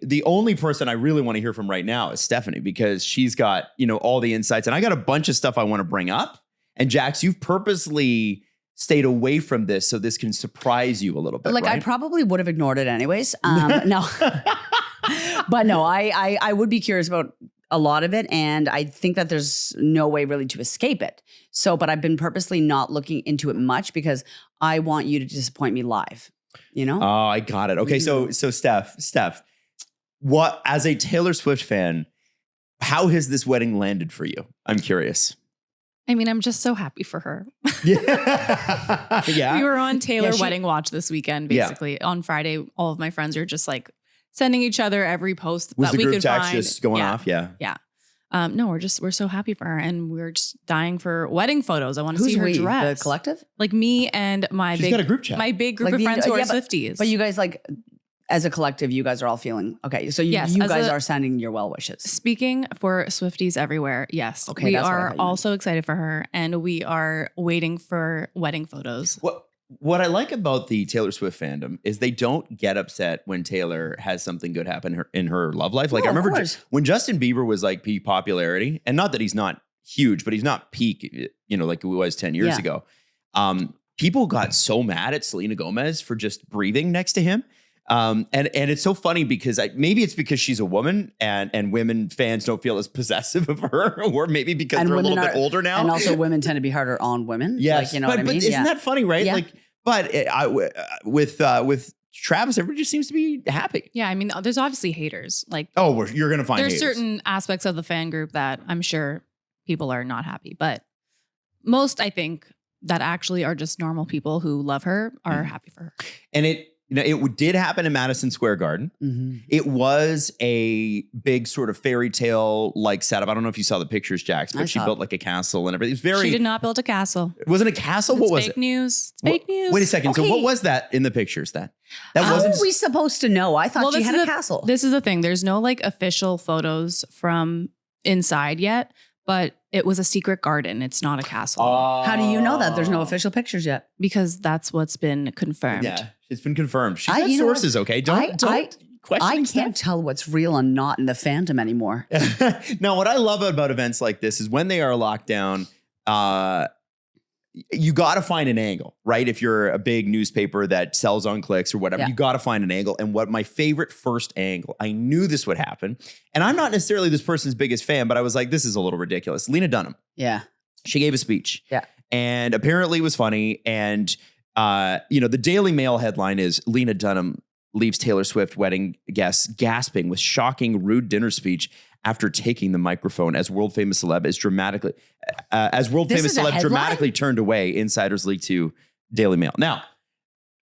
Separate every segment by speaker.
Speaker 1: the only person I really want to hear from right now is Stephanie, because she's got, all the insights, and I got a bunch of stuff I want to bring up. And Jax, you've purposely stayed away from this so this can surprise you a little bit.
Speaker 2: Like,
Speaker 1: right?
Speaker 2: I probably would have ignored it anyways. No, but no, I would be curious about a lot of it. And I think that there's no way really to escape it. So, but I've been purposely not looking into it much because I want you to disappoint me live,
Speaker 1: Oh, I got it. Okay. So Steph, what, as a Taylor Swift fan, how has this wedding landed for you? I'm curious.
Speaker 3: I mean, I'm just so happy for her.
Speaker 1: Yeah.
Speaker 3: We were on Taylor wedding watch this weekend, basically. Yeah. On Friday, all of my friends are just like sending each other every post that we could find. Was the group text
Speaker 1: just going off? Yeah.
Speaker 3: Yeah. No, we're so happy for her, and we're just dying for wedding photos. I want to see her dress.
Speaker 2: The collective?
Speaker 3: Like me and my
Speaker 1: got a group chat.
Speaker 3: My big group of friends who are Swifties.
Speaker 2: But you guys, like, as a collective, you guys are all feeling okay. So you guys are sending your well wishes.
Speaker 3: Speaking for Swifties everywhere, yes. Okay, we are also excited for her, and we are waiting for wedding photos.
Speaker 1: What I like about the Taylor Swift fandom is they don't get upset when Taylor has something good happen in her love life. Like, I remember when Justin Bieber was like peak popularity, and not that he's not huge, but he's not peak, like he was 10 years ago. People got so mad at Selena Gomez for just breathing next to him. And it's so funny because maybe it's because she's a woman and women fans don't feel as possessive of her, or maybe because they're a little bit older now.
Speaker 2: And also women tend to be harder on women.
Speaker 1: Yes.
Speaker 2: Like, what I mean?
Speaker 1: But isn't that funny, right?
Speaker 2: Yeah.
Speaker 1: With Travis, everybody just seems to be happy.
Speaker 3: Yeah. I mean, there's obviously haters. Like,
Speaker 1: you're going to find
Speaker 3: there's
Speaker 1: haters.
Speaker 3: certain aspects of the fan group that I'm sure people are not happy, but most, I think, that actually are just normal people who love her are happy for her.
Speaker 1: And it did happen in Madison Square Garden. Mm-hmm. It was a big sort of fairy tale like setup. I don't know if you saw the pictures, Jax, but she built like a castle and everything. It was
Speaker 3: She did not build a castle.
Speaker 1: It wasn't a castle? What was it?
Speaker 3: Fake news. It's fake news.
Speaker 1: Wait a second. Okay. So what was that in the pictures then?
Speaker 2: How are we supposed to know? I thought she had a castle.
Speaker 3: This is the thing. There's no like official photos from inside yet, but it was a secret garden. It's not a castle.
Speaker 2: How do you know that? There's no official pictures yet.
Speaker 3: Because that's what's been confirmed.
Speaker 1: Yeah, it's been confirmed. She's got sources, okay? Don't question
Speaker 2: I can't tell what's real and not in the fandom anymore.
Speaker 1: Now, what I love about events like this is when they are locked down, you got to find an angle, right? If you're a big newspaper that sells on clicks or whatever, you got to find an angle. And what my favorite first angle, I knew this would happen. And I'm not necessarily this person's biggest fan, but I was like, this is a little ridiculous. Lena Dunham.
Speaker 2: Yeah.
Speaker 1: She gave a speech.
Speaker 2: Yeah.
Speaker 1: And apparently it was funny. And, the Daily Mail headline is Lena Dunham leaves Taylor Swift wedding guests gasping with shocking, rude dinner speech after taking the microphone as world famous celeb dramatically turned away, insiders leaked to Daily Mail. Now,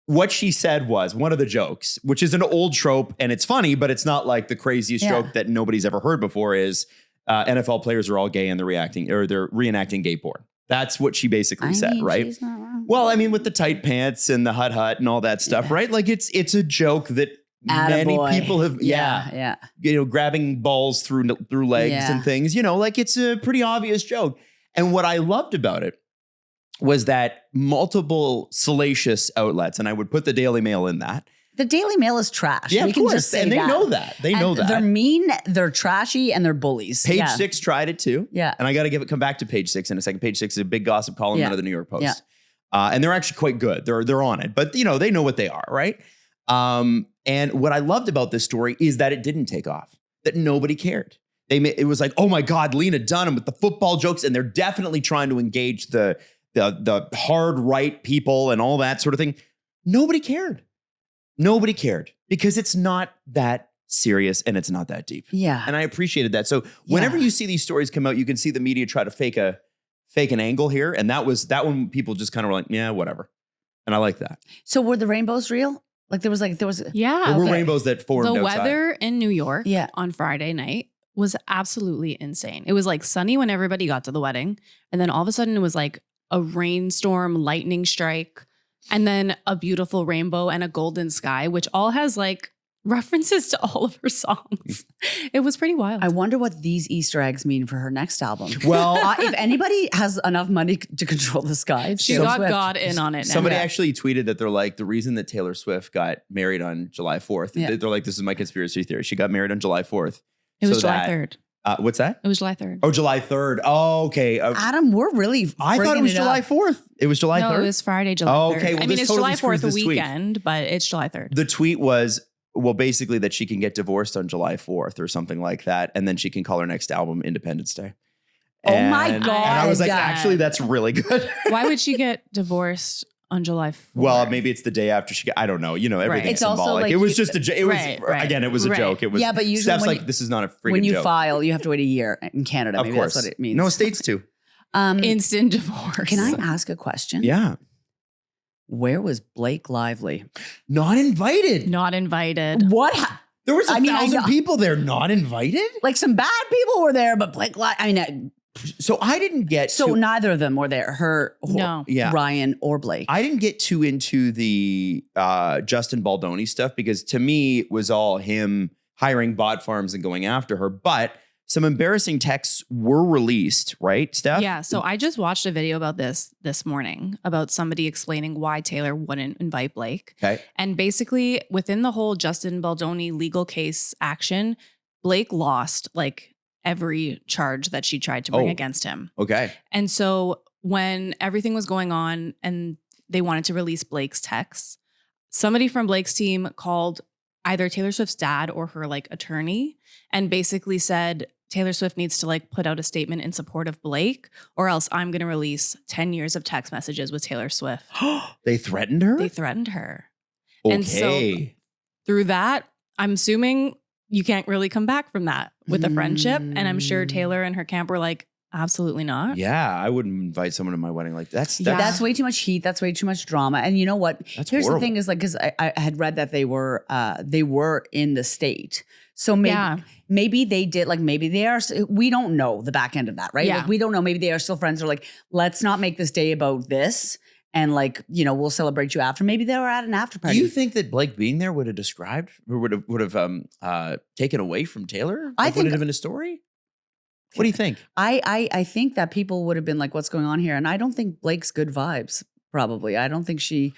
Speaker 1: what she said was one of the jokes, which is an old trope and it's funny, but it's not like the craziest joke that nobody's ever heard before is NFL players are all gay and they're reenacting gay porn. That's what she basically said, right?
Speaker 2: She's not wrong.
Speaker 1: Well, I mean, with the tight pants and the hut and all that stuff, right? Like it's a joke that many people have, grabbing balls through legs and things, like it's a pretty obvious joke. And what I loved about it was that multiple salacious outlets, and I would put the Daily Mail in that.
Speaker 2: The Daily Mail is trash.
Speaker 1: Yeah, of course. And they know that. They know that.
Speaker 2: They're mean, they're trashy, and they're bullies.
Speaker 1: Page 6 tried it too.
Speaker 2: Yeah.
Speaker 1: And I got to come back to Page 6 in a second. Page 6 is a big gossip column out of the New York Post.
Speaker 2: Yeah.
Speaker 1: And they're actually quite good. They're on it. But, they know what they are, right? And what I loved about this story is that it didn't take off, that nobody cared. It was like, oh my God, Lena Dunham with the football jokes. And they're definitely trying to engage the hard right people and all that sort of thing. Nobody cared. Nobody cared because it's not that serious and it's not that deep.
Speaker 2: Yeah.
Speaker 1: And I appreciated that. So whenever you see these stories come out, you can see the media try to fake an angle here. And that one people just kind of were like, yeah, whatever. And I like that.
Speaker 2: So were the rainbows real? Like there was.
Speaker 3: Yeah.
Speaker 1: There were rainbows that formed outside.
Speaker 3: The weather in New York on Friday night was absolutely insane. It was like sunny when everybody got to the wedding. And then all of a sudden it was like a rainstorm, lightning strike, and then a beautiful rainbow and a golden sky, which all has like references to all of her songs. It was pretty wild.
Speaker 2: I wonder what these Easter eggs mean for her next album.
Speaker 1: Well,
Speaker 2: If anybody has enough money to control the sky, it's
Speaker 3: she
Speaker 2: Taylor
Speaker 3: got
Speaker 2: Swift.
Speaker 3: God in on it. Now.
Speaker 1: somebody actually tweeted that they're like, the reason that Taylor Swift got married on July 4th, they're like, this is my conspiracy theory. She got married on July 4th.
Speaker 3: It was July 3rd.
Speaker 1: What's that?
Speaker 3: It was July 3rd.
Speaker 1: Oh, July 3rd. Oh, okay.
Speaker 2: Adam, we're really.
Speaker 1: I thought it was July
Speaker 2: up.
Speaker 1: 4th. It was July 3rd?
Speaker 3: No, it was Friday, July 3rd.
Speaker 1: Oh, okay. Well,
Speaker 3: I mean,
Speaker 1: this
Speaker 3: it's
Speaker 1: totally
Speaker 3: July
Speaker 1: screws
Speaker 3: 4th
Speaker 1: this tweet.
Speaker 3: weekend, but it's July 3rd.
Speaker 1: The tweet was, well, basically that she can get divorced on July 4th or something like that. And then she can call her next album Independence Day.
Speaker 2: Oh my
Speaker 1: And
Speaker 2: God.
Speaker 1: I was like,
Speaker 3: Yeah.
Speaker 1: actually, that's really good.
Speaker 3: Why would she get divorced on July 4th?
Speaker 1: Well, maybe it's the day after she got, I don't know. You know, everything's
Speaker 2: It's also
Speaker 1: symbolic.
Speaker 2: like
Speaker 1: it was
Speaker 2: you-
Speaker 1: just it was,
Speaker 3: Right.
Speaker 1: again, it was a
Speaker 3: Right.
Speaker 1: joke. It was,
Speaker 2: Yeah, but usually
Speaker 1: Steph's
Speaker 2: when
Speaker 1: like,
Speaker 2: you-
Speaker 1: this is not a freaking
Speaker 2: When you
Speaker 1: joke.
Speaker 2: file, you have to wait a year in Canada.
Speaker 1: Of
Speaker 2: Maybe
Speaker 1: course.
Speaker 2: that's what it means.
Speaker 1: No, states too.
Speaker 3: Instant divorce.
Speaker 2: Can I ask a question?
Speaker 1: Yeah.
Speaker 2: Where was Blake Lively?
Speaker 1: Not invited.
Speaker 3: Not invited.
Speaker 2: What?
Speaker 1: There was
Speaker 2: I mean, I
Speaker 1: 1,000
Speaker 2: know-
Speaker 1: people there not invited.
Speaker 2: Like some bad people were there, but Blake Lively. I mean,
Speaker 1: So I didn't get
Speaker 2: so
Speaker 1: too,
Speaker 2: neither of them were there.
Speaker 3: No.
Speaker 1: yeah.
Speaker 2: Ryan or Blake.
Speaker 1: I didn't get too into the Justin Baldoni stuff because to me it was all him hiring bot farms and going after her. But some embarrassing texts were released, right, Steph?
Speaker 3: Yeah. So I just watched a video about this morning about somebody explaining why Taylor wouldn't invite Blake.
Speaker 1: Okay.
Speaker 3: And basically, within the whole Justin Baldoni legal case action, Blake lost like every charge that she tried to bring
Speaker 1: Oh.
Speaker 3: against him.
Speaker 1: Okay.
Speaker 3: And so when everything was going on and they wanted to release Blake's texts, somebody from Blake's team called either Taylor Swift's dad or her like attorney and basically said, Taylor Swift needs to like put out a statement in support of Blake or else I'm going to release 10 years of text messages with Taylor Swift.
Speaker 1: They threatened her?
Speaker 3: They threatened her.
Speaker 1: Okay.
Speaker 3: And so through that, I'm assuming you can't really come back from that with a friendship. And I'm sure Taylor and her camp were like, absolutely not.
Speaker 1: Yeah, I wouldn't invite someone to my wedding like that.
Speaker 2: That's way too much heat. That's way too much drama. And you know what?
Speaker 1: That's
Speaker 2: Here's
Speaker 1: horrible.
Speaker 2: the thing is like, because I had read that they were in the state. So maybe they did, like maybe they are, we don't know the back end of that, right?
Speaker 3: Yeah.
Speaker 2: Like we don't know. Maybe they are still friends. They're like, let's not make this day about this. And like, you know, we'll celebrate you after. Maybe they were at an after party.
Speaker 1: Do you think that Blake being there would have described or would have taken away from Taylor?
Speaker 2: I
Speaker 1: Like,
Speaker 2: think-
Speaker 1: would it have been a story? What do you think?
Speaker 2: I think that people would have been like, what's going on here? And I don't think Blake's good vibes, probably. I think she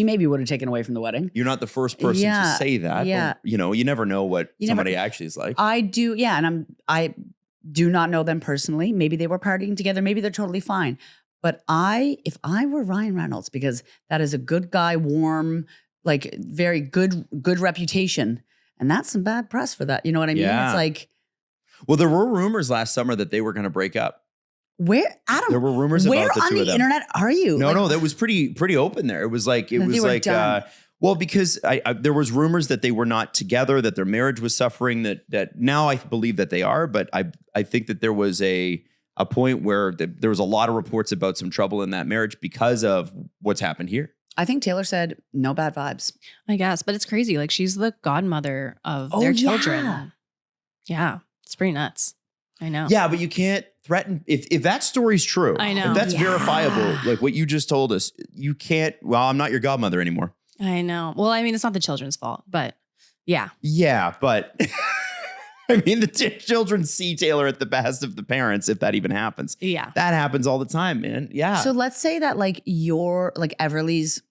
Speaker 2: maybe would have taken away from the wedding.
Speaker 1: You're not the first person
Speaker 2: Yeah,
Speaker 1: to say that.
Speaker 2: yeah.
Speaker 1: But, you know, you never know what
Speaker 2: You
Speaker 1: somebody actually is like.
Speaker 2: I do, yeah. And I do not know them personally. Maybe they were partying together. Maybe they're totally fine. But if I were Ryan Reynolds, because that is a good guy, warm, like very good reputation. And that's some bad press for that. You know what I mean?
Speaker 1: Yeah.
Speaker 2: It's like,
Speaker 1: Well, there were rumors last summer that they were going to break up.
Speaker 2: where, Adam,
Speaker 1: There were rumors
Speaker 2: where
Speaker 1: about the
Speaker 2: on
Speaker 1: two
Speaker 2: the
Speaker 1: of them.
Speaker 2: internet are you?
Speaker 1: No,
Speaker 2: Like,
Speaker 1: no, that was pretty open there. It was like
Speaker 2: That they were done.
Speaker 1: well, because there was rumors that they were not together, that their marriage was suffering. That now I believe that they are, but I think that there was a point where there was a lot of reports about some trouble in that marriage because of what's happened here.
Speaker 2: I think Taylor said no bad vibes.
Speaker 3: I guess, but it's crazy. Like she's the godmother of
Speaker 2: Oh,
Speaker 3: their
Speaker 2: yeah.
Speaker 3: children. Yeah, it's pretty nuts. I know.
Speaker 1: Yeah, but you can't threaten if that story's true.
Speaker 3: I know.
Speaker 1: If that's
Speaker 2: Yeah.
Speaker 1: verifiable, like what you just told us, you can't. Well, I'm not your godmother anymore.
Speaker 3: I know. Well, I mean, it's not the children's fault, but yeah.
Speaker 1: Yeah, but I mean, the children see Taylor at the behest of the parents, if that even happens.
Speaker 3: Yeah.
Speaker 1: That happens all the time, man. Yeah.
Speaker 2: So let's say that like your, like Everly's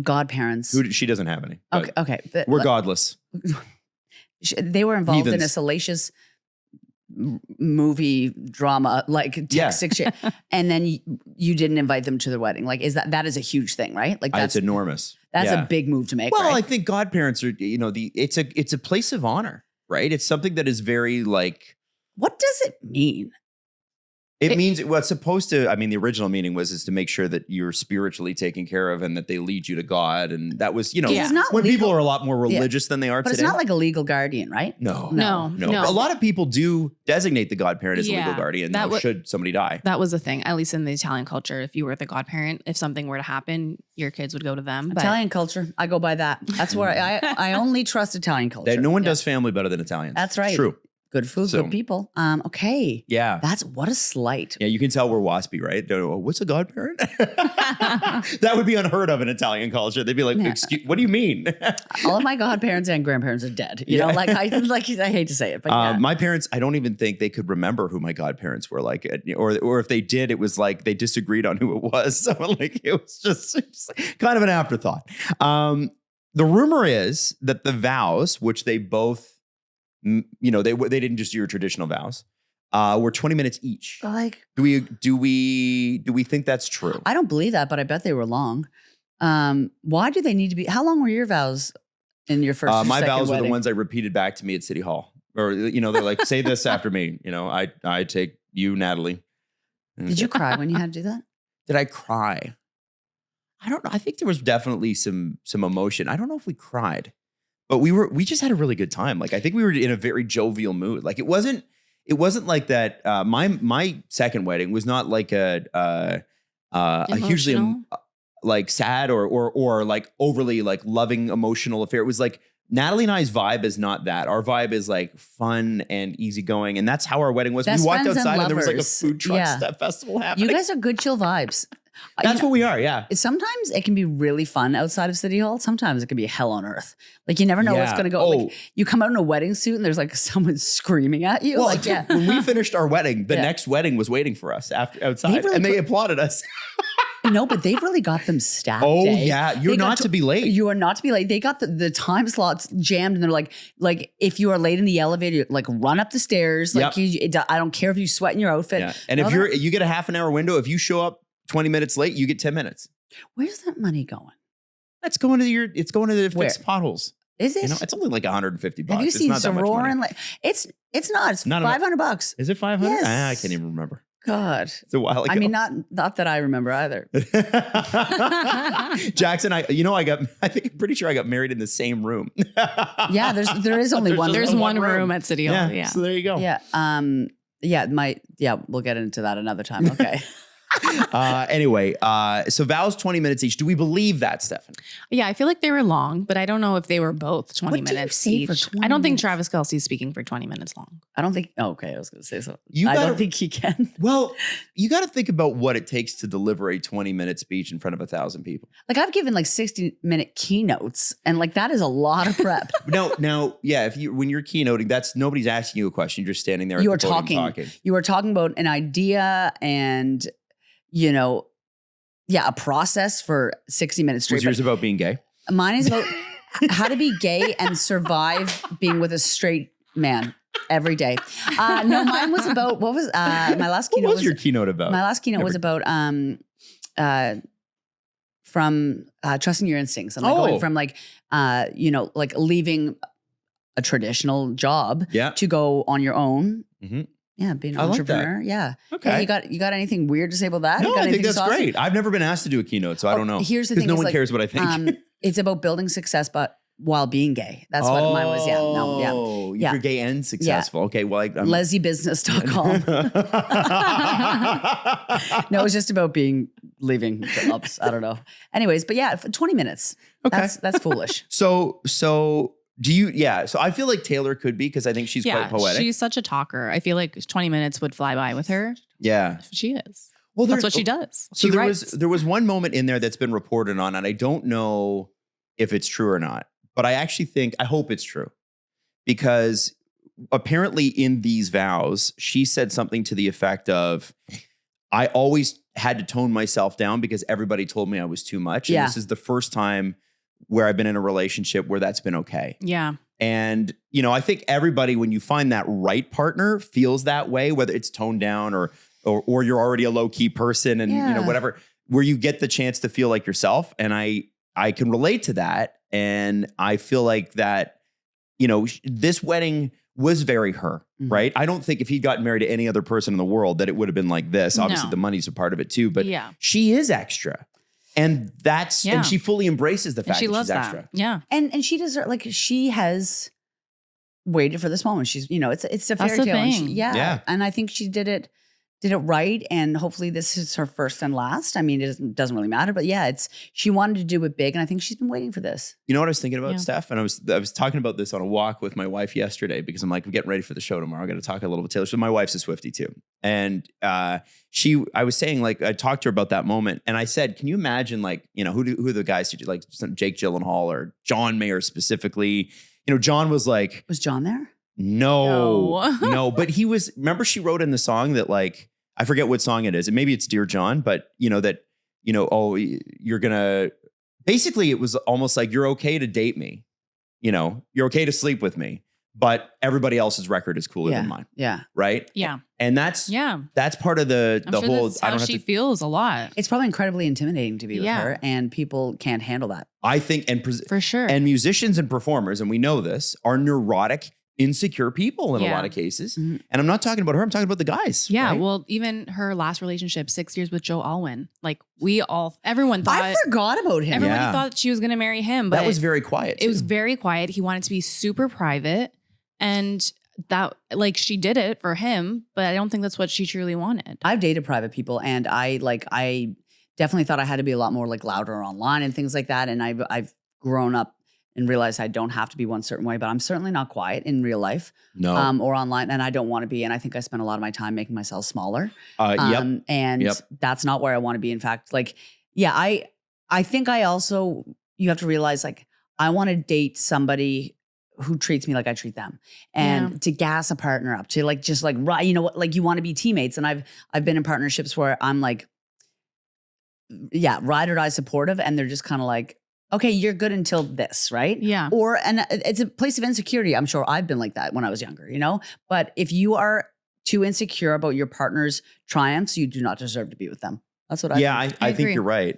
Speaker 2: godparents.
Speaker 1: She doesn't have any. but
Speaker 2: Okay. But,
Speaker 1: We're
Speaker 2: like,
Speaker 1: godless.
Speaker 2: they were involved in a
Speaker 1: Heathens.
Speaker 2: salacious movie drama, like text exchange, and then you didn't invite them to the wedding. Like, that is a huge thing, right? Like
Speaker 1: It's enormous.
Speaker 2: that's
Speaker 1: Yeah.
Speaker 2: a big move to make.
Speaker 1: Well,
Speaker 2: right?
Speaker 1: I think godparents are, it's a place of honor, right? It's something that is very like,
Speaker 2: what does it mean?
Speaker 1: it means what's supposed to, I mean, the original meaning is to make sure that you're spiritually taken care of and that they lead you to God. And that was, you know,
Speaker 2: It's not
Speaker 1: when
Speaker 2: legal,
Speaker 1: people are a lot more religious than they are
Speaker 2: but
Speaker 1: today.
Speaker 2: it's not like a legal guardian, right?
Speaker 1: No.
Speaker 3: No.
Speaker 1: A lot of people do designate the godparent as a legal
Speaker 3: Yeah,
Speaker 1: guardian
Speaker 3: that
Speaker 1: should somebody die.
Speaker 3: That was the thing, at least in the Italian culture. If you were the godparent, if something were to happen, your kids would go to them. But
Speaker 2: Italian culture, I go by that. That's where I only trust Italian culture.
Speaker 1: That no one does family better than Italians.
Speaker 2: That's right.
Speaker 1: It's true.
Speaker 2: Good food,
Speaker 1: So-
Speaker 2: good people. Okay.
Speaker 1: Yeah.
Speaker 2: That's what a slight.
Speaker 1: Yeah, you can tell we're waspy, right? They're, "Oh, what's a godparent?" That would be unheard of in Italian culture. They'd be like,
Speaker 2: Yeah.
Speaker 1: "Excuse, what do you mean?"
Speaker 2: All of my godparents and grandparents are dead. You know,
Speaker 1: Yeah.
Speaker 2: like I hate to say it, but yeah.
Speaker 1: My parents, I don't even think they could remember who my godparents were like, or if they did, it was like they disagreed on who it was. So like it was kind of an afterthought. The rumor is that the vows, which they both, they didn't just do your traditional vows, were 20 minutes each.
Speaker 2: Like,
Speaker 1: Do we think that's true?
Speaker 2: I don't believe that, but I bet they were long. Why do they need to be? How long were your vows in your first? Or
Speaker 1: My
Speaker 2: second
Speaker 1: vows were
Speaker 2: wedding?
Speaker 1: the ones I repeated back to me at City Hall, or they're like, "Say this after me." I take you, Natalie.
Speaker 2: Did you cry when you had to do that?
Speaker 1: Did I cry? I don't know. I think there was definitely some emotion. I don't know if we cried, but we just had a really good time. Like I think we were in a very jovial mood. Like it wasn't like that. My second wedding was not like a hugely
Speaker 3: Emotional?
Speaker 1: like sad or like overly like loving emotional affair. It was like Natalie and I's vibe is not that. Our vibe is like fun and easygoing, and that's how our wedding was.
Speaker 2: Best
Speaker 1: We walked
Speaker 2: friends and
Speaker 1: outside and there was like a
Speaker 2: lovers.
Speaker 1: food truck
Speaker 2: Yeah.
Speaker 1: festival happening.
Speaker 2: You guys are good, chill vibes.
Speaker 1: That's what we are. Yeah.
Speaker 2: Sometimes it can be really fun outside of City Hall. Sometimes it can be hell on earth. Like you never know what's
Speaker 1: Yeah.
Speaker 2: going to go.
Speaker 1: Oh.
Speaker 2: Like you come out in a wedding suit and there's like someone screaming at you.
Speaker 1: Well,
Speaker 2: like yeah.
Speaker 1: when we finished our wedding, the
Speaker 2: Yeah.
Speaker 1: next wedding was waiting for us outside,
Speaker 2: really
Speaker 1: and they
Speaker 2: put-
Speaker 1: applauded us.
Speaker 2: No, but they've really got them stacked.
Speaker 1: Oh
Speaker 2: eh?
Speaker 1: yeah, you're
Speaker 2: They got
Speaker 1: not to be late.
Speaker 2: You are not to be late. They got the time slots jammed, and they're like if you are late in the elevator, like run up the stairs. Like I don't care if you sweat in your outfit.
Speaker 1: Yeah. And
Speaker 2: No,
Speaker 1: if you get a half an hour window, if you show up 20 minutes late, you get 10 minutes.
Speaker 2: where's that money going?
Speaker 1: It's going to the
Speaker 2: Where?
Speaker 1: fixed potholes.
Speaker 2: Is it?
Speaker 1: It's only like 150 bucks.
Speaker 2: Have you
Speaker 1: It's
Speaker 2: seen
Speaker 1: not that much
Speaker 2: Soror
Speaker 1: money.
Speaker 2: and like it's not. It's
Speaker 1: Not enough.
Speaker 2: $500.
Speaker 1: Is it 500?
Speaker 2: Yes.
Speaker 1: I can't even remember.
Speaker 2: God.
Speaker 1: It's a while ago.
Speaker 2: I mean, not that I remember either.
Speaker 1: Jackson, I'm pretty sure I got married in the same room.
Speaker 2: Yeah, there is only one.
Speaker 3: There's
Speaker 1: one
Speaker 3: one
Speaker 1: room.
Speaker 3: room at City Hall. Yeah.
Speaker 1: So there you go.
Speaker 2: Yeah. We'll get into that another time. Okay.
Speaker 1: Anyway, so vows 20 minutes each. Do we believe that, Stefan?
Speaker 3: Yeah, I feel like they were long, but I don't know if they were both 20
Speaker 2: What do you
Speaker 3: minutes
Speaker 2: say
Speaker 3: each.
Speaker 2: for 20
Speaker 3: I don't think
Speaker 2: minutes?
Speaker 3: Travis Kelce's speaking for 20 minutes long.
Speaker 2: I don't think. Oh, okay, I was going to say so.
Speaker 1: You
Speaker 2: I
Speaker 1: gotta-
Speaker 2: don't think he can.
Speaker 1: Well, you got to think about what it takes to deliver a 20-minute speech in front of 1,000 people.
Speaker 2: Like I've given like 60-minute keynotes, and like that is a lot of prep.
Speaker 1: Now, yeah, when you're keynoting, that's nobody's asking you a question. You're just standing there.
Speaker 2: You
Speaker 1: at the
Speaker 2: are
Speaker 1: podium
Speaker 2: talking. You are talking about an idea and a process for 60 minutes straight.
Speaker 1: Was yours about being gay?
Speaker 2: But mine is about how to be gay and survive being with a straight man every day. No, mine was about what was my last
Speaker 1: What
Speaker 2: keynote
Speaker 1: was your keynote about?
Speaker 2: My last keynote was about from trusting your instincts and like going from like like leaving a traditional job to go on your own.
Speaker 1: Mhm.
Speaker 2: Yeah, being an
Speaker 1: I like that.
Speaker 2: entrepreneur. Yeah.
Speaker 1: Okay.
Speaker 2: Yeah, you got anything weird to say about that?
Speaker 1: No,
Speaker 2: You got
Speaker 1: I think
Speaker 2: anything
Speaker 1: that's
Speaker 2: saucy?
Speaker 1: great. I've never been asked to do a keynote, so I don't know.
Speaker 2: Here's the
Speaker 1: Because
Speaker 2: thing:
Speaker 1: no
Speaker 2: is,
Speaker 1: one
Speaker 2: like,
Speaker 1: cares what I think.
Speaker 2: it's about building success, but while being gay. That's what mine was. Yeah. No. Yeah.
Speaker 1: Oh,
Speaker 2: Yeah.
Speaker 1: you're gay and successful. Okay, well, I'm
Speaker 2: Lesliebusiness.com. No, it was just about leaving jobs. I don't know. Anyways, but yeah, for 20 minutes.
Speaker 1: Okay.
Speaker 2: That's foolish.
Speaker 1: So do you? Yeah. So I feel like Taylor could be because I think she's quite poetic.
Speaker 3: She's such a talker. I feel like 20 minutes would fly by with her.
Speaker 1: Yeah.
Speaker 3: She is.
Speaker 1: Well,
Speaker 3: That's what she does.
Speaker 1: So
Speaker 3: She
Speaker 1: there
Speaker 3: writes.
Speaker 1: was one moment in there that's been reported on, and I don't know if it's true or not, but I hope it's true, because apparently in these vows, she said something to the effect of, I always had to tone myself down because everybody told me I was too much. And
Speaker 2: Yeah.
Speaker 1: this is the first time where I've been in a relationship where that's been okay.
Speaker 3: Yeah.
Speaker 1: And, I think everybody, when you find that right partner, feels that way, whether it's toned down or you're already a low key person and,
Speaker 2: Yeah.
Speaker 1: whatever, where you get the chance to feel like yourself. And I can relate to that. And I feel like that, this wedding was very her,
Speaker 2: Mhm.
Speaker 1: right? I don't think if he'd gotten married to any other person in the world that it would have been like this. Obviously,
Speaker 3: No.
Speaker 1: the money's a part of it too, but
Speaker 3: Yeah.
Speaker 1: she is extra. And
Speaker 3: Yeah.
Speaker 1: and she fully embraces the
Speaker 3: And
Speaker 1: fact
Speaker 3: she
Speaker 1: that
Speaker 3: loves
Speaker 1: she's
Speaker 3: that.
Speaker 1: extra.
Speaker 3: Yeah.
Speaker 2: And she deserves, like, she has waited for this moment. She's, it's a
Speaker 3: That's
Speaker 2: fairy
Speaker 3: the
Speaker 2: tale. And
Speaker 3: thing.
Speaker 2: yeah.
Speaker 1: Yeah.
Speaker 2: And I think she did it did it right, and hopefully this is her first and last. I mean, it doesn't really matter, but yeah, she wanted to do it big, and I think she's been waiting for this.
Speaker 1: You know what I was thinking about,
Speaker 3: Yeah.
Speaker 1: Steph? And I was talking about this on a walk with my wife yesterday because I'm like, I'm getting ready for the show tomorrow. I got to talk a little bit Taylor Swift. My wife's a Swiftie too. And I was saying, like, I talked to her about that moment, and I said, can you imagine, like, you know, who are the guys who do, like, Jake Gyllenhaal or John Mayer specifically? You know, John was like,
Speaker 2: Was John there?
Speaker 1: no, but he was, remember she wrote in the song that, like, I forget what song it is. And maybe it's Dear John, but you know, that, you know, oh, you're gonna, basically it was almost like, you're okay to date me. You know, you're okay to sleep with me, but everybody else's record is cooler than mine.
Speaker 2: Yeah.
Speaker 1: Right.
Speaker 3: Yeah.
Speaker 1: And that's part of the
Speaker 3: I'm sure
Speaker 1: whole,
Speaker 3: that's how she feels a lot.
Speaker 2: It's probably incredibly intimidating to be with her, and people can't handle that.
Speaker 1: I think,
Speaker 3: For sure.
Speaker 1: and musicians and performers, and we know this, are neurotic, insecure people in a lot of cases.
Speaker 2: Mm-hmm.
Speaker 1: And I'm not talking about her, I'm talking about the guys.
Speaker 3: Yeah,
Speaker 1: right?
Speaker 3: well, even her last relationship, 6 years with Joe Alwyn, like everyone thought.
Speaker 2: I forgot about him.
Speaker 3: Everybody thought she was going to marry him, but
Speaker 1: that was very quiet.
Speaker 3: It was very quiet. He wanted to be super private, and that, like, she did it for him, but I don't think that's what she truly wanted.
Speaker 2: I've dated private people, and I definitely thought I had to be a lot more like louder online and things like that. And I've grown up and realized I don't have to be one certain way, but I'm certainly not quiet in real life, or online, and I don't want to be. And I think I spend a lot of my time making myself smaller. And that's not where I want to be. In fact, like, I think you have to realize, like, I want to date somebody who treats me like I treat them, and to gas a partner up, to like, just like, right, you know what, like, you want to be teammates. And I've been in partnerships where I'm like, ride or die supportive, and they're just kind of like, okay, you're good until this, right?
Speaker 3: Yeah.
Speaker 2: And it's a place of insecurity. I'm sure I've been like that when I was younger, you know? But if you are too insecure about your partner's triumphs, you do not deserve to be with them. That's what I think.
Speaker 1: I think you're right.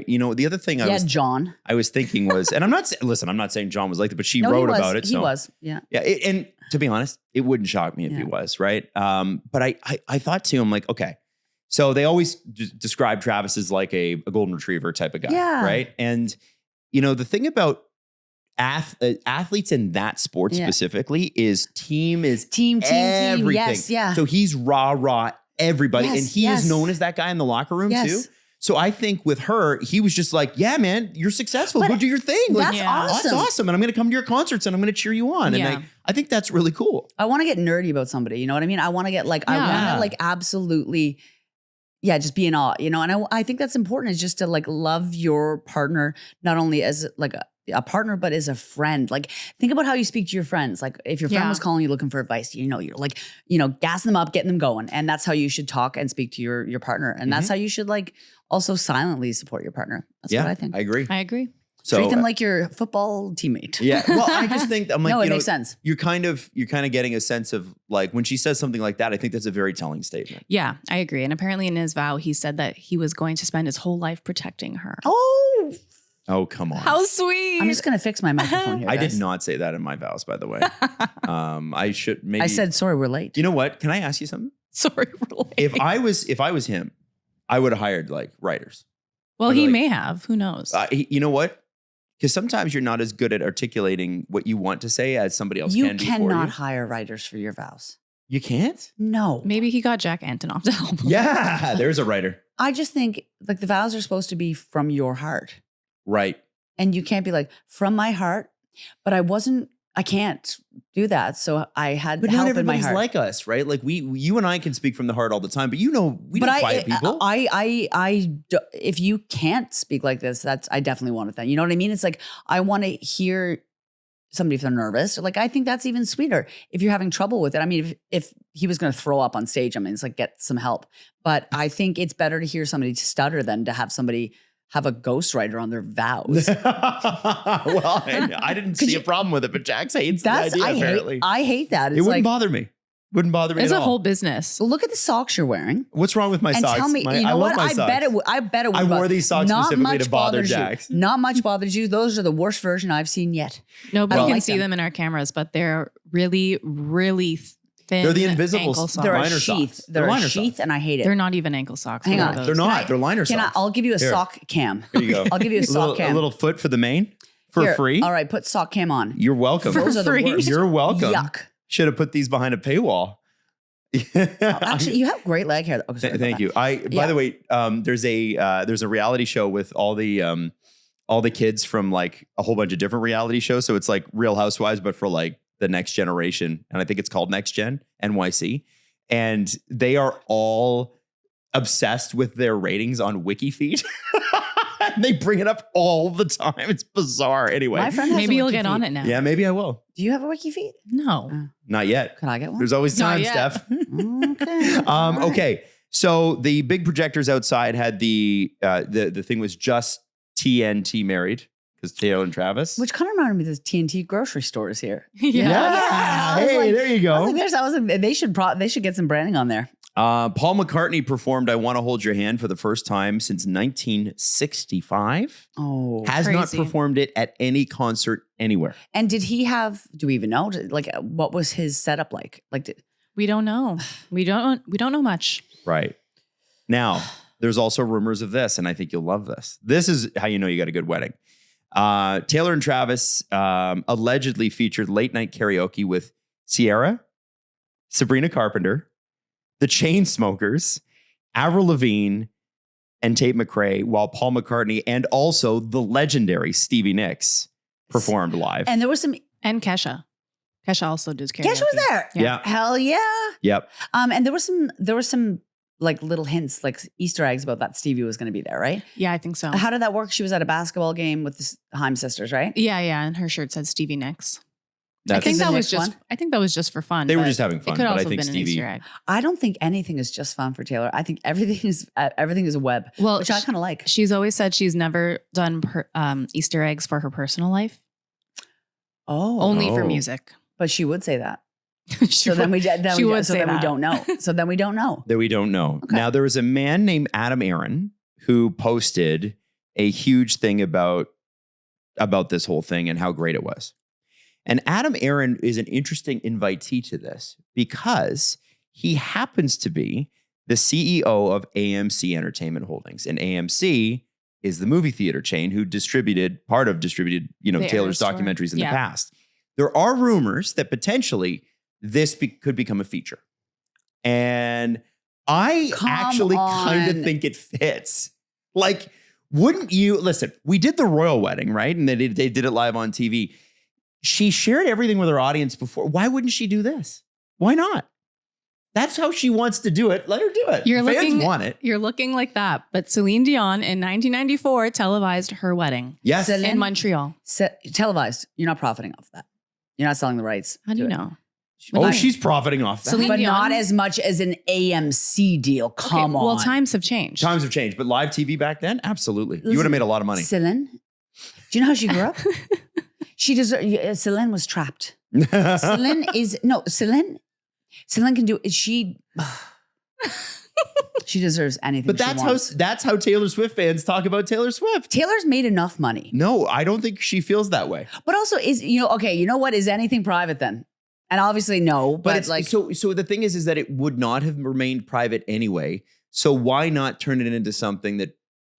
Speaker 1: You know, the other thing
Speaker 2: John.
Speaker 1: I was thinking was, and I'm not saying John was like that, but she wrote about it.
Speaker 2: He was. Yeah.
Speaker 1: And to be honest, it wouldn't shock me if he was, right? But I thought too, I'm like, okay. So they always describe Travis as like a golden retriever type of guy, right? And, you know, the thing about athletes in that sport specifically is team everything.
Speaker 2: Yes, yeah.
Speaker 1: So he's rah everybody.
Speaker 2: Yes,
Speaker 1: and he is known as that guy in the locker room too. So I think with her, he was just like, yeah, man, you're successful. Go do your thing. Like,
Speaker 2: that's awesome.
Speaker 1: That's awesome. And I'm going to come to your concerts and I'm going to cheer you on. And I think that's really cool.
Speaker 2: I want to get nerdy about somebody. You know what I mean? I want to get like, I want to like absolutely... just be in awe, you know? And I think that's important, is just to like love your partner, not only as like a partner, but as a friend. Like, think about how you speak to your friends. Like, if your friend was calling you looking for advice, you know, you're like, you know, gassing them up, getting them going. And that's how you should talk and speak to your partner. And that's how you should like also silently support your partner. That's what I think.
Speaker 1: I agree.
Speaker 2: So, treat them like your football teammate.
Speaker 1: Yeah. Well, I just think, I'm like,
Speaker 2: no, it makes sense.
Speaker 1: You're kind of getting a sense of, like, when she says something like that, I think that's a very telling statement.
Speaker 3: Yeah, I agree. And apparently in his vow, he said that he was going to spend his whole life protecting her.
Speaker 1: Oh, come on.
Speaker 3: How sweet.
Speaker 2: I'm just going to fix my microphone here,
Speaker 1: I
Speaker 2: guys.
Speaker 1: did not say that in my vows, by the way. I should maybe.
Speaker 2: I said, sorry, we're late.
Speaker 1: You know what? Can I ask you something?
Speaker 3: Sorry, we're late.
Speaker 1: If I was him, I would have hired like writers.
Speaker 3: Well, he may have. Who knows?
Speaker 1: You know what? Because sometimes you're not as good at articulating what you want to say as somebody else can be for you.
Speaker 2: You cannot hire writers for your vows.
Speaker 1: You can't?
Speaker 2: No.
Speaker 3: Maybe he got Jack Antonoff to help him.
Speaker 1: Yeah, there's a writer.
Speaker 2: I just think like the vows are supposed to be from your heart.
Speaker 1: Right.
Speaker 2: And you can't be like, from my heart, but I can't do that. So I had
Speaker 1: but
Speaker 2: help
Speaker 1: not
Speaker 2: in my
Speaker 1: everybody's
Speaker 2: heart.
Speaker 1: like us, right? Like you and I can speak from the heart all the time, but you know, we don't quiet people.
Speaker 2: If you can't speak like this, I definitely want it then. You know what I mean? It's like, I want to hear somebody if they're nervous. Like, I think that's even sweeter. If you're having trouble with it, I mean, if he was going to throw up on stage, I mean, it's like, get some help. But I think it's better to hear somebody stutter than to have somebody have a ghostwriter on their vows.
Speaker 1: Well, I didn't see a problem with it, but Jax hates the idea, apparently.
Speaker 2: I hate that.
Speaker 1: It wouldn't bother me. Wouldn't bother me
Speaker 3: It's
Speaker 1: at
Speaker 3: a
Speaker 1: all.
Speaker 3: whole business.
Speaker 2: So look at the socks you're wearing.
Speaker 1: What's wrong with my
Speaker 2: and
Speaker 1: socks?
Speaker 2: Tell me, you know what? I bet it would.
Speaker 1: I wore these socks specifically to bother Jax.
Speaker 2: Not much bothers you. Those are the worst version I've seen yet.
Speaker 3: Nobody can see them in our cameras, but they're really, really thin.
Speaker 1: They're the invisible
Speaker 3: ankle socks.
Speaker 2: They're a
Speaker 1: liner
Speaker 2: sheath.
Speaker 1: socks.
Speaker 2: They're a sheath, and I hate it.
Speaker 3: They're not even ankle socks.
Speaker 2: Hang on.
Speaker 1: They're not. They're liner socks.
Speaker 2: I'll give you a sock cam.
Speaker 1: Here you go.
Speaker 2: I'll give you a sock cam.
Speaker 1: A little foot for the main for free.
Speaker 2: All right, put sock cam on.
Speaker 1: You're welcome.
Speaker 2: Those are the worst.
Speaker 1: You're welcome.
Speaker 2: Yuck.
Speaker 1: Should have put these behind a paywall.
Speaker 2: Actually, you have great leg hair. Oh,
Speaker 1: Thank you. By the way, there's a reality show with all the kids from like a whole bunch of different reality shows. So it's like Real Housewives, but for like the next generation. And I think it's called Next Gen NYC. And they are all obsessed with their ratings on WikiFeed. And they bring it up all the time. It's bizarre. Anyway,
Speaker 2: My friend has
Speaker 3: Maybe
Speaker 2: a
Speaker 3: you'll
Speaker 2: wiki
Speaker 3: get
Speaker 2: feed.
Speaker 3: on it now.
Speaker 1: yeah, maybe I will.
Speaker 2: Do you have a wiki feed?
Speaker 3: No.
Speaker 1: Not yet.
Speaker 2: Can I get one?
Speaker 1: There's always
Speaker 3: Not
Speaker 1: time,
Speaker 3: yet.
Speaker 1: Steph.
Speaker 2: Okay. All right.
Speaker 1: Okay. So the big projectors outside had the thing was just TNT married because Taylor and Travis.
Speaker 2: Which kind of reminded me of the TNT grocery stores here.
Speaker 3: Yeah.
Speaker 2: Yeah. I was
Speaker 1: Hey,
Speaker 2: like-
Speaker 1: there you
Speaker 2: I was
Speaker 1: go.
Speaker 2: like, they should get some branding on there.
Speaker 1: Paul McCartney performed "I Want to Hold Your Hand" for the first time since 1965.
Speaker 2: Oh.
Speaker 1: Has not
Speaker 3: crazy.
Speaker 1: performed it at any concert anywhere.
Speaker 2: And did he have? Do we even know? Like, what was his setup like? Like,
Speaker 3: We don't know. We don't know much.
Speaker 1: Right. Now, there's also rumors of this, and I think you'll love this. This is how you know you got a good wedding. Taylor and Travis allegedly featured late night karaoke with Ciara, Sabrina Carpenter, the Chainsmokers, Avril Lavigne, and Tate McRae, while Paul McCartney and also the legendary Stevie Nicks performed live.
Speaker 2: and there was some.
Speaker 3: And Kesha. Kesha also does karaoke.
Speaker 2: Kesha was there.
Speaker 1: Yeah.
Speaker 2: Hell yeah.
Speaker 1: Yep.
Speaker 2: And there was some like little hints, like Easter eggs about that Stevie was going to be there, right?
Speaker 3: Yeah, I think so.
Speaker 2: How did that work? She was at a basketball game with the Heim sisters, right?
Speaker 3: Yeah, and her shirt said Stevie Nicks. I
Speaker 1: That's-
Speaker 3: think
Speaker 2: Is the
Speaker 3: that was
Speaker 2: Nicks
Speaker 3: just.
Speaker 2: one?
Speaker 3: I think that was just for fun.
Speaker 1: They were
Speaker 3: but
Speaker 1: just having fun,
Speaker 3: It could
Speaker 1: but I
Speaker 3: also
Speaker 1: think
Speaker 3: been an
Speaker 1: Stevie.
Speaker 3: Easter egg.
Speaker 2: I don't think anything is just fun for Taylor. I think everything is a web,
Speaker 3: Well,
Speaker 2: which I kind of like.
Speaker 3: she's always said she's never done Easter eggs for her personal life, only for
Speaker 1: Oh.
Speaker 3: music.
Speaker 2: But she would say that.
Speaker 3: She
Speaker 2: So then
Speaker 3: would-
Speaker 2: we then
Speaker 3: she
Speaker 2: we,
Speaker 3: would
Speaker 2: so
Speaker 3: say
Speaker 2: then we
Speaker 3: that.
Speaker 2: don't know. So then we don't know.
Speaker 1: That we don't know.
Speaker 2: Okay.
Speaker 1: Now, there was a man named Adam Aaron who posted a huge thing about this whole thing and how great it was. And Adam Aaron is an interesting invitee to this because he happens to be the CEO of AMC Entertainment Holdings. And AMC is the movie theater chain who distributed,
Speaker 3: The
Speaker 1: Taylor's
Speaker 3: Eras tour.
Speaker 1: documentaries in
Speaker 3: Yeah.
Speaker 1: the past. There are rumors that potentially this could become a feature. And I
Speaker 2: Come
Speaker 1: actually kind
Speaker 2: on.
Speaker 1: of think it fits. Like, wouldn't you listen? We did the royal wedding, right? And they did it live on TV. She shared everything with her audience before. Why wouldn't she do this? Why not? That's how she wants to do it. Let her do it.
Speaker 3: You're
Speaker 1: Fans
Speaker 3: looking-
Speaker 1: want it.
Speaker 3: You're looking like that, but Celine Dion in 1994 televised her wedding
Speaker 1: Yes.
Speaker 2: Celine-
Speaker 3: in Montreal.
Speaker 2: Televised. You're not profiting off that. You're not selling the rights.
Speaker 3: How do
Speaker 2: to
Speaker 3: you
Speaker 2: it.
Speaker 3: know?
Speaker 1: Oh,
Speaker 3: Like-
Speaker 1: she's profiting off that.
Speaker 3: Celine
Speaker 2: But
Speaker 3: Dion?
Speaker 2: not as much as an AMC deal. Come on.
Speaker 3: Well, times have changed.
Speaker 1: Times have changed, but live TV back then, absolutely. You would have
Speaker 2: Listen,
Speaker 1: made a lot of money.
Speaker 2: Celine, do you know how she grew up? She deserved. Celine was trapped. Celine can do it. She deserves anything.
Speaker 1: But
Speaker 2: she wants.
Speaker 1: that's how Taylor Swift fans talk about Taylor Swift.
Speaker 2: Taylor's made enough money.
Speaker 1: No, I don't think she feels that way.
Speaker 2: But also, okay, you know what? Is anything private then? And obviously, no. But,
Speaker 1: But it's
Speaker 2: like,
Speaker 1: so the thing is that it would not have remained private anyway. So why not turn it into something that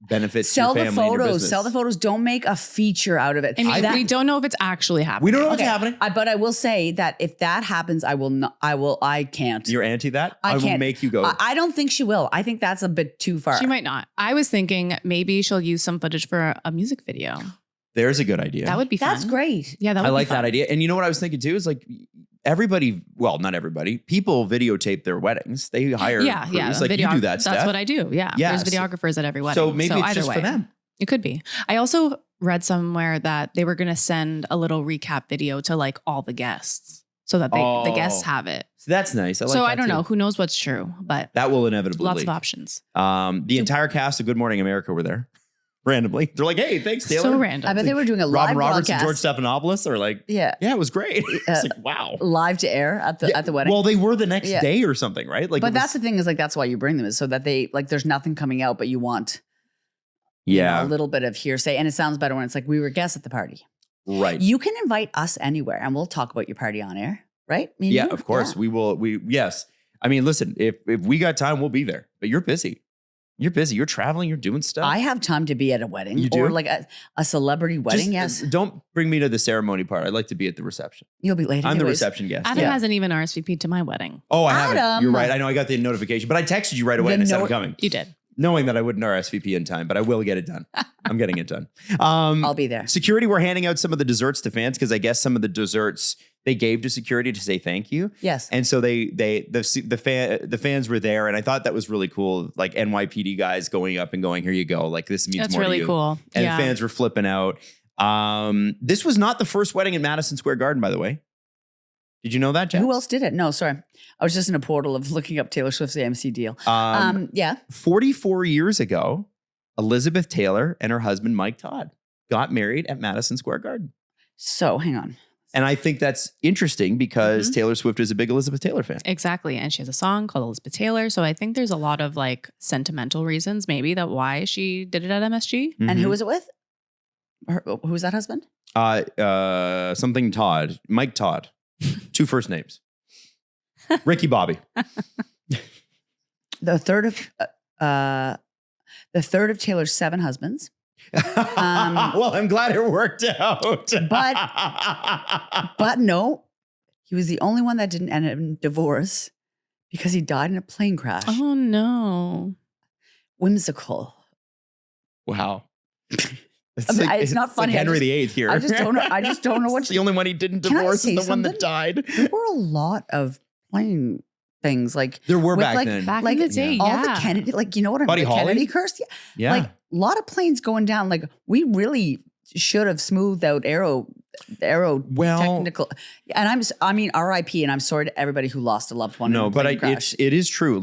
Speaker 1: benefits
Speaker 2: sell
Speaker 1: your
Speaker 2: the
Speaker 1: family and your
Speaker 2: photos.
Speaker 1: business?
Speaker 2: Sell the photos. Don't make a feature out of it.
Speaker 3: I mean,
Speaker 2: That-
Speaker 3: we don't know if it's actually happening.
Speaker 1: We don't know what's
Speaker 2: okay,
Speaker 1: happening.
Speaker 2: but I will say that if that happens, I will not. I can't.
Speaker 1: You're anti that?
Speaker 2: I
Speaker 1: will
Speaker 2: can't.
Speaker 1: make you go.
Speaker 2: I don't think she will. I think that's a bit too far.
Speaker 3: She might not. I was thinking maybe she'll use some footage for a music video.
Speaker 1: There's a good idea.
Speaker 3: That would be fun.
Speaker 2: That's great.
Speaker 3: Yeah, that would
Speaker 1: I
Speaker 3: be
Speaker 1: like
Speaker 3: fun.
Speaker 1: that idea. And you know what I was thinking too is like everybody, well, not everybody, people videotape their weddings. They hire
Speaker 3: Yeah,
Speaker 1: crews.
Speaker 3: yeah.
Speaker 1: Like you do that
Speaker 3: That's
Speaker 1: stuff.
Speaker 3: what I do. Yeah.
Speaker 1: Yeah,
Speaker 3: There's
Speaker 1: so-
Speaker 3: videographers at every wedding.
Speaker 1: So maybe it's
Speaker 3: either
Speaker 1: just
Speaker 3: way.
Speaker 1: for them.
Speaker 3: It could be. I also read somewhere that they were going to send a little recap video to like all the guests so that the guests
Speaker 1: Oh.
Speaker 3: have it.
Speaker 1: So that's nice. I like
Speaker 3: So
Speaker 1: that
Speaker 3: I don't
Speaker 1: too.
Speaker 3: know. Who knows what's true, but
Speaker 1: That will inevitably
Speaker 3: lots
Speaker 1: leak.
Speaker 3: of options.
Speaker 1: The entire cast of Good Morning America were there randomly. They're like, hey, thanks, Taylor.
Speaker 3: So random.
Speaker 2: I bet they were doing a live
Speaker 1: Robin Roberts and
Speaker 2: broadcast.
Speaker 1: George Stephanopoulos are like,
Speaker 2: Yeah,
Speaker 1: yeah, it was great. It's like, wow.
Speaker 2: live to air at the wedding.
Speaker 1: Well, they were the next
Speaker 2: Yeah.
Speaker 1: day or something, right? Like,
Speaker 2: but
Speaker 1: it was-
Speaker 2: that's the thing is like that's why you bring them is so that they like there's nothing coming out, but you want you know,
Speaker 1: yeah,
Speaker 2: a little bit of hearsay, and it sounds better when it's like we were guests at the party.
Speaker 1: right.
Speaker 2: You can invite us anywhere, and we'll talk about your party on air, right? Me and
Speaker 1: Yeah,
Speaker 2: you?
Speaker 1: of course.
Speaker 2: Yeah.
Speaker 1: We will. Yes. I mean, listen, if we got time, we'll be there, but you're busy. You're busy. You're traveling. You're doing stuff.
Speaker 2: I have time to be at a wedding
Speaker 1: You do?
Speaker 2: or like a celebrity wedding. Yes.
Speaker 1: Don't bring me to the ceremony part. I'd like to be at the reception.
Speaker 2: You'll be late.
Speaker 1: I'm the
Speaker 2: anyways.
Speaker 1: reception guest.
Speaker 3: Adam hasn't even RSVP'd to my wedding.
Speaker 1: Oh, I haven't.
Speaker 2: Adam.
Speaker 1: You're right. I know I got the notification, but I texted you right away and I said I'm coming.
Speaker 3: You did.
Speaker 1: Knowing that I wouldn't RSVP in time, but I will get it done. I'm getting it done.
Speaker 2: I'll be there.
Speaker 1: Security were handing out some of the desserts to fans because I guess some of the desserts they gave to security to say thank you.
Speaker 2: Yes.
Speaker 1: And so the fans were there, and I thought that was really cool. Like NYPD guys going up and going, "Here you go." Like this means
Speaker 3: That's
Speaker 1: more to
Speaker 3: really
Speaker 1: you.
Speaker 3: cool.
Speaker 1: And
Speaker 3: Yeah.
Speaker 1: the fans were flipping out. This was not the first wedding in Madison Square Garden, by the way. Did you know that, Jeff?
Speaker 2: Who else did it? No, sorry. I was just in a portal of looking up Taylor Swift's AMC deal. Yeah.
Speaker 1: 44 years ago, Elizabeth Taylor and her husband, Mike Todd, got married at Madison Square Garden.
Speaker 2: So hang on.
Speaker 1: And I think that's interesting because Taylor Swift is a big Elizabeth Taylor fan.
Speaker 3: Exactly. And she has a song called Elizabeth Taylor. So I think there's a lot of like sentimental reasons maybe that why she did it at MSG.
Speaker 2: And who was it with? Who was that husband?
Speaker 1: Something Todd. Mike Todd. 2 first names. Ricky Bobby.
Speaker 2: The third of Taylor's 7 husbands.
Speaker 1: Well, I'm glad it worked out.
Speaker 2: But no, he was the only one that didn't end in divorce because he died in a plane crash.
Speaker 3: Oh no.
Speaker 2: Whimsical.
Speaker 1: Wow.
Speaker 2: It's not funny.
Speaker 1: Like Henry VIII here.
Speaker 2: I just don't know. I just don't know what.
Speaker 1: The only one he didn't
Speaker 2: Can I
Speaker 1: divorce
Speaker 2: say
Speaker 1: is the one that
Speaker 2: something?
Speaker 1: died.
Speaker 2: There were a lot of plane things like
Speaker 1: There were
Speaker 2: with,
Speaker 1: back
Speaker 2: like,
Speaker 1: then.
Speaker 3: Back
Speaker 2: like
Speaker 3: in the day,
Speaker 2: all
Speaker 3: yeah.
Speaker 2: the Kennedy, like you know what I
Speaker 1: Buddy
Speaker 2: mean? The
Speaker 1: Holly?
Speaker 2: Kennedy curse. Yeah.
Speaker 1: Yeah.
Speaker 2: Like a lot of planes going down. Like we really should have smoothed out aero
Speaker 1: Well,
Speaker 2: technical. And I mean, RIP. And I'm sorry to everybody who lost a loved one.
Speaker 1: no,
Speaker 2: in a
Speaker 1: but
Speaker 2: plane crash.
Speaker 1: it is true.